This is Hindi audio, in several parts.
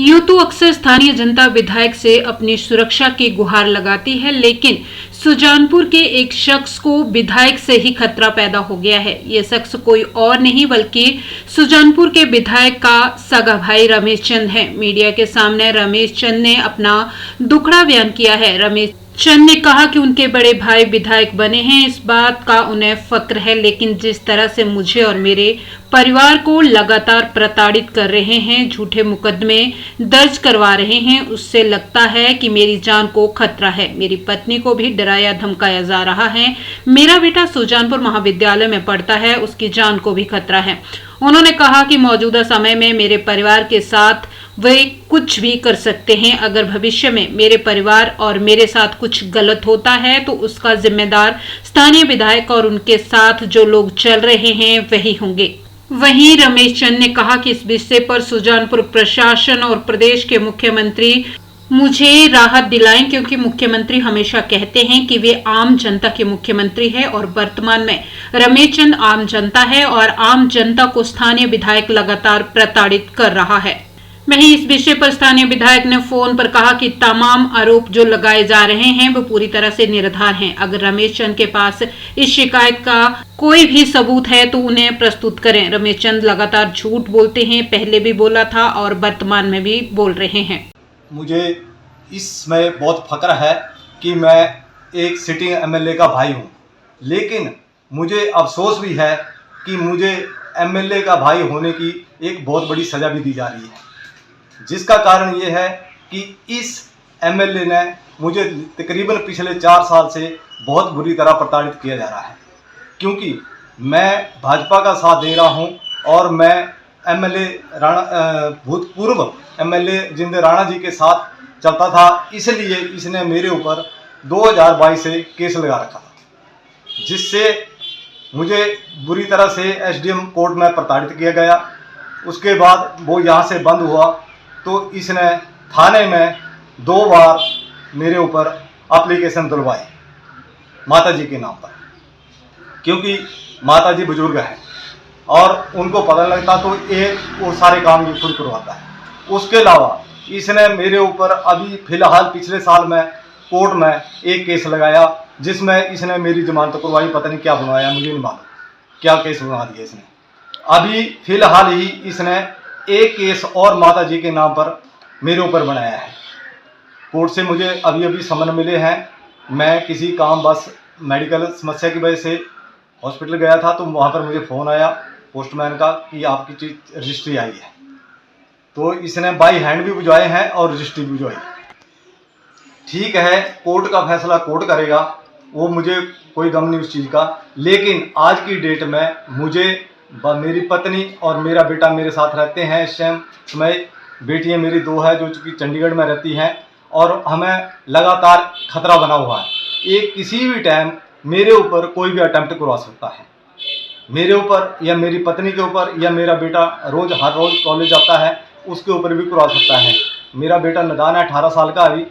यूं तो अक्सर स्थानीय जनता विधायक से अपनी सुरक्षा की गुहार लगाती है, लेकिन सुजानपुर के एक शख्स को विधायक से ही खतरा पैदा हो गया है। ये शख्स कोई और नहीं बल्कि सुजानपुर के विधायक का सगा भाई रमेश चंद है। मीडिया के सामने रमेश चंद ने अपना दुखड़ा बयान किया है। रमेश चंद ने कहा कि उनके बड़े भाई विधायक बने हैं, इस बात का उन्हें फक्र है, लेकिन जिस तरह से मुझे और मेरे परिवार को लगातार प्रताड़ित कर रहे हैं, झूठे मुकदमे दर्ज करवा रहे हैं, उससे लगता है कि मेरी जान को खतरा है। मेरी पत्नी को भी डराया धमकाया जा रहा है। मेरा बेटा सुजानपुर महाविद्यालय में पढ़ता है, उसकी जान को भी खतरा है। उन्होंने कहा कि मौजूदा समय में मेरे परिवार के साथ वे कुछ भी कर सकते हैं। अगर भविष्य में मेरे परिवार और मेरे साथ कुछ गलत होता है तो उसका जिम्मेदार स्थानीय विधायक और उनके साथ जो लोग चल रहे हैं वही होंगे। वहीं रमेश चंद ने कहा कि इस विषय पर सुजानपुर प्रशासन और प्रदेश के मुख्यमंत्री मुझे राहत दिलाएं, क्योंकि मुख्यमंत्री हमेशा कहते हैं कि वे आम जनता के मुख्यमंत्री हैं और वर्तमान में रमेश चंद आम जनता है और आम जनता को स्थानीय विधायक लगातार प्रताड़ित कर रहा है। वहीं इस विषय पर स्थानीय विधायक ने फोन पर कहा कि तमाम आरोप जो लगाए जा रहे हैं वो पूरी तरह से निराधार हैं। अगर रमेश चंद के पास इस शिकायत का कोई भी सबूत है तो उन्हें प्रस्तुत करें। रमेश चंद लगातार झूठ बोलते हैं, पहले भी बोला था और वर्तमान में भी बोल रहे हैं। मुझे इसमें बहुत फक्र है कि मैं एक सिटिंग एमएलए का भाई हूं, लेकिन मुझे अफसोस भी है कि मुझे एमएलए का भाई होने की एक बहुत बड़ी सज़ा भी दी जा रही है, जिसका कारण ये है कि इस एमएलए ने मुझे तकरीबन पिछले 4 साल से बहुत बुरी तरह प्रताड़ित किया जा रहा है, क्योंकि मैं भाजपा का साथ दे रहा हूं और मैं एमएलए भूतपूर्व एमएलए जिंदे राणा जी के साथ चलता था, इसलिए इसने मेरे ऊपर 2022 से केस लगा रखा था, जिससे मुझे बुरी तरह से एसडीएम कोर्ट में प्रताड़ित किया गया। उसके बाद वो यहाँ से बंद हुआ तो इसने थाने में 2 बार मेरे ऊपर एप्लीकेशन दिलवाई माता जी के नाम पर, क्योंकि माता जी बुजुर्ग हैं और उनको पता लगता तो वो सारे काम ये खुद करवाता है। उसके अलावा इसने मेरे ऊपर अभी फिलहाल पिछले साल में कोर्ट में एक केस लगाया, जिसमें इसने मेरी जमानत करवाई, पता नहीं क्या बनवाया, मुझे नहीं मालूम क्या केस बना दिया इसने। अभी फिलहाल ही इसने एक केस और माता जी के नाम पर मेरे ऊपर बनाया है। कोर्ट से मुझे अभी अभी समन मिले हैं। मैं किसी काम बस मेडिकल समस्या की वजह से हॉस्पिटल गया था, तो वहाँ पर मुझे फ़ोन आया पोस्टमैन का कि आपकी चीज रजिस्ट्री आई है, तो इसने बाई हैंड भी भिजवाए हैं और रजिस्ट्री भी भिजवाई। ठीक है, कोर्ट का फैसला कोर्ट करेगा, वो मुझे कोई गम नहीं उस चीज़ का, लेकिन आज की डेट में मुझे मेरी पत्नी और मेरा बेटा मेरे साथ रहते हैं। इस टाइम समय बेटियाँ मेरी 2 है जो कि चंडीगढ़ में रहती हैं और हमें लगातार खतरा बना हुआ है। एक किसी भी टाइम मेरे ऊपर कोई भी अटेम्प्ट करवा सकता है, मेरे ऊपर या मेरी पत्नी के ऊपर, या मेरा बेटा हर रोज़ कॉलेज जाता है उसके ऊपर भी करवा सकता है। मेरा बेटा नादान है, 18 साल का अभी,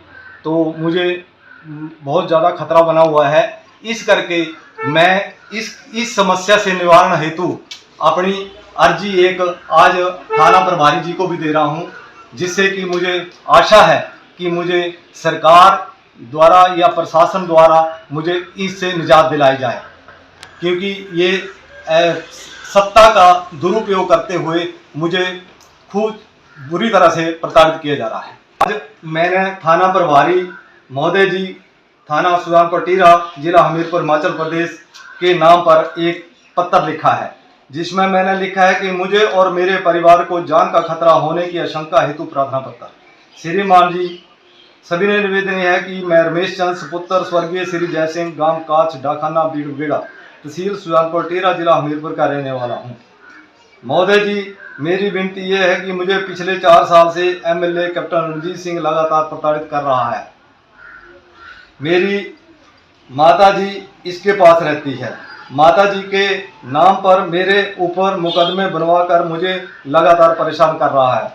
तो मुझे बहुत ज़्यादा खतरा बना हुआ है। इस करके मैं इस समस्या से निवारण हेतु अपनी अर्जी एक आज थाना प्रभारी जी को भी दे रहा हूं, जिससे कि मुझे आशा है कि मुझे सरकार द्वारा या प्रशासन द्वारा मुझे इससे निजात दिलाई जाए, क्योंकि ये सत्ता का दुरुपयोग करते हुए मुझे खूब बुरी तरह से प्रताड़ित किया जा रहा है। आज मैंने थाना प्रभारी महोदय जी, थाना सुजानपुर टीरा, जिला हमीरपुर, हिमाचल प्रदेश के नाम पर एक पत्र लिखा है, जिसमें मैंने लिखा है कि मुझे और मेरे परिवार को जान का खतरा होने की आशंका हेतु प्रार्थना पत्र। श्रीमान जी, सभी ने निवेदन है कि मैं रमेश चंद सुपुत्र स्वर्गीय श्री जय सिंह, गांव काच, डाखाना, बीड़गेड़ा, तहसील सुजानपुर टीरा, जिला हमीरपुर का रहने वाला हूँ। महोदय जी, मेरी विनती यह है कि मुझे पिछले 4 साल से एमएलए कैप्टन रणजीत सिंह लगातार प्रताड़ित कर रहा है। मेरी माता जी इसके पास रहती है। माता जी के नाम पर मेरे ऊपर मुकदमे बनवाकर मुझे लगातार परेशान कर रहा है।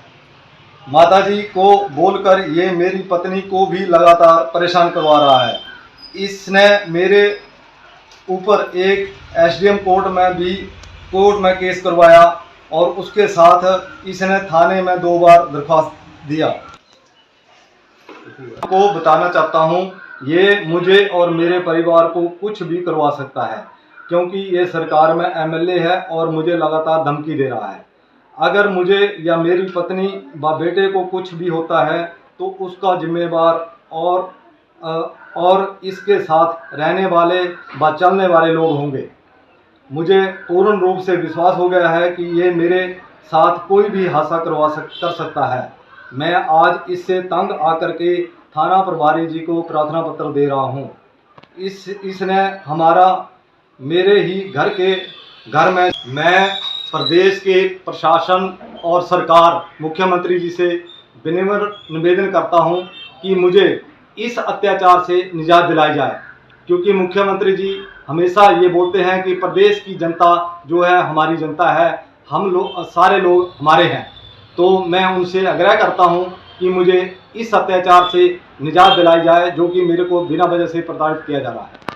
माता जी को बोलकर ये मेरी पत्नी को भी लगातार परेशान करवा रहा है। इसने मेरे ऊपर एक एसडीएम कोर्ट में केस करवाया और उसके साथ इसने थाने में 2 बार दरख्वास्त दिया। को बताना चाहता हूँ, ये मुझे और मेरे परिवार को कुछ भी करवा सकता है, क्योंकि ये सरकार में एमएलए है और मुझे लगातार धमकी दे रहा है। अगर मुझे या मेरी पत्नी व बेटे को कुछ भी होता है तो उसका जिम्मेवार और इसके साथ रहने वाले व चलने वाले लोग होंगे। मुझे पूर्ण रूप से विश्वास हो गया है कि ये मेरे साथ कोई भी हादसा कर सकता है। मैं आज इससे तंग आकर के थाना प्रभारी जी को प्रार्थना पत्र दे रहा हूँ। इसने हमारा मेरे ही घर में मैं प्रदेश के प्रशासन और सरकार मुख्यमंत्री जी से विनम्र निवेदन करता हूँ कि मुझे इस अत्याचार से निजात दिलाई जाए, क्योंकि मुख्यमंत्री जी हमेशा ये बोलते हैं कि प्रदेश की जनता जो है हमारी जनता है, हम लोग सारे लोग हमारे हैं। तो मैं उनसे आग्रह करता हूं कि मुझे इस अत्याचार से निजात दिलाई जाए जो कि मेरे को बिना वजह से प्रताड़ित किया जा रहा है।